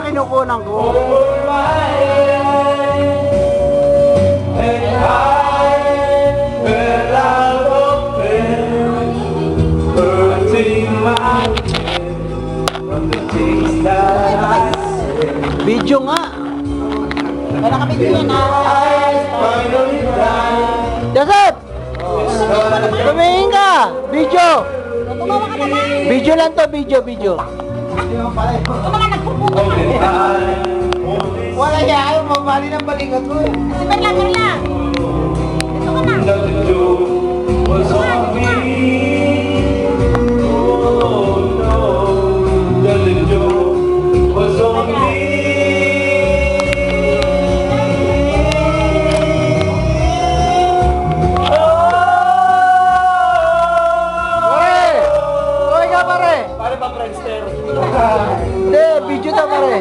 na kinukunan ko. Video nga. Wala kami din na. Joseph! Tumingin ka! Video! Tumawa ka naman. Video lang to, video. Ito mga nagpuputo. Wala niya, ayaw mabali ng balikat ko eh. Si Berla. Ito ka na. Hindi, video to pare.